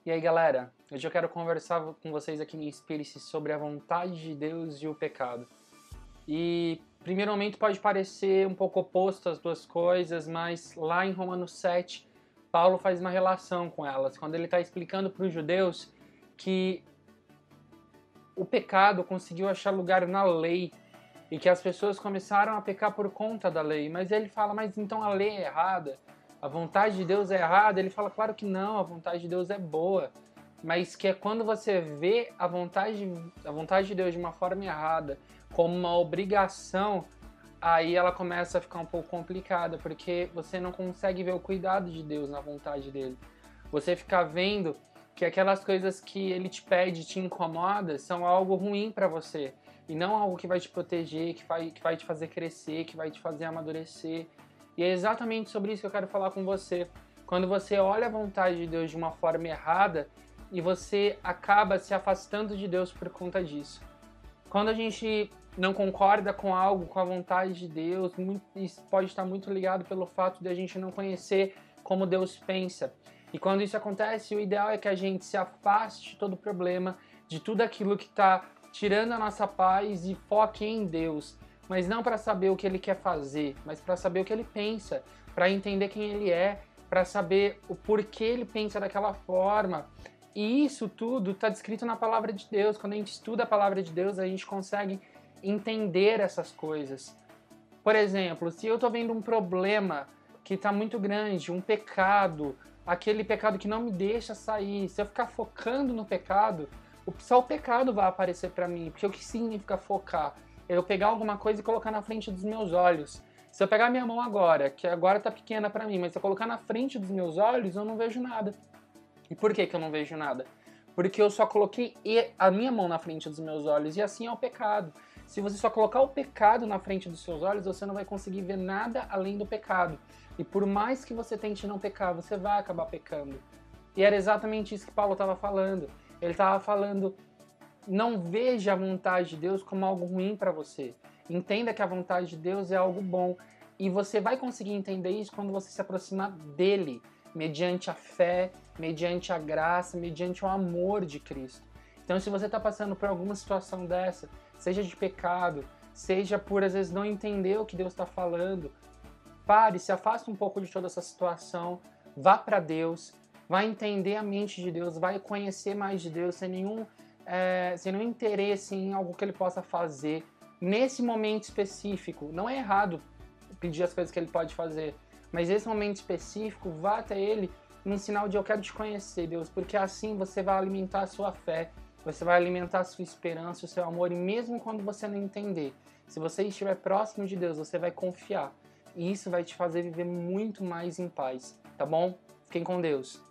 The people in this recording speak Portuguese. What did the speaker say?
E aí, galera, hoje eu quero conversar com vocês aqui em Inspire-se sobre a vontade de Deus e o pecado. E, primeiro momento, pode parecer um pouco oposto as duas coisas, mas lá em Romanos 7, Paulo faz uma relação com elas, quando ele está explicando para os judeus que o pecado conseguiu achar lugar na lei e que as pessoas começaram a pecar por conta da lei. Mas ele fala, mas então a lei é errada? A vontade de Deus é errada? Ele fala, claro que não, a vontade de Deus é boa. Mas que é quando você vê a vontade de Deus de uma forma errada, como uma obrigação, aí ela começa a ficar um pouco complicada, porque você não consegue ver o cuidado de Deus na vontade dele. Você fica vendo que aquelas coisas que ele te pede, te incomoda, são algo ruim para você. E não algo que vai te proteger, que vai te fazer crescer, que vai te fazer amadurecer. E é exatamente sobre isso que eu quero falar com você. Quando você olha a vontade de Deus de uma forma errada e você acaba se afastando de Deus por conta disso. Quando a gente não concorda com algo, com a vontade de Deus, isso pode estar muito ligado pelo fato de a gente não conhecer como Deus pensa. E quando isso acontece, o ideal é que a gente se afaste de todo o problema, de tudo aquilo que está tirando a nossa paz e foque em Deus. Mas não para saber o que Ele quer fazer, mas para saber o que Ele pensa, para entender quem Ele é, para saber o porquê Ele pensa daquela forma. E isso tudo está descrito na Palavra de Deus. Quando a gente estuda a Palavra de Deus, a gente consegue entender essas coisas. Por exemplo, se eu estou vendo um problema que está muito grande, um pecado, aquele pecado que não me deixa sair, se eu ficar focando no pecado, só o pecado vai aparecer para mim. Porque o que significa focar? É eu pegar alguma coisa e colocar na frente dos meus olhos. Se eu pegar minha mão agora, que agora está pequena para mim, mas se eu colocar na frente dos meus olhos, eu não vejo nada. E por que eu não vejo nada? Porque eu só coloquei a minha mão na frente dos meus olhos, e assim é o pecado. Se você só colocar o pecado na frente dos seus olhos, você não vai conseguir ver nada além do pecado. E por mais que você tente não pecar, você vai acabar pecando. E era exatamente isso que Paulo estava falando. Ele estava falando, não veja a vontade de Deus como algo ruim para você. Entenda que a vontade de Deus é algo bom. E você vai conseguir entender isso quando você se aproximar dele, mediante a fé, mediante a graça, mediante o amor de Cristo. Então, se você está passando por alguma situação dessa, seja de pecado, seja por, às vezes, não entender o que Deus está falando, pare, se afasta um pouco de toda essa situação, vá para Deus, vai entender a mente de Deus, vai conhecer mais de Deus, sem nenhum interesse em algo que Ele possa fazer. Nesse momento específico, não é errado pedir as coisas que Ele pode fazer, mas nesse momento específico, vá até Ele num sinal de eu quero te conhecer, Deus, porque assim você vai alimentar a sua fé, você vai alimentar a sua esperança, o seu amor, e mesmo quando você não entender, se você estiver próximo de Deus, você vai confiar, e isso vai te fazer viver muito mais em paz, tá bom? Fiquem com Deus.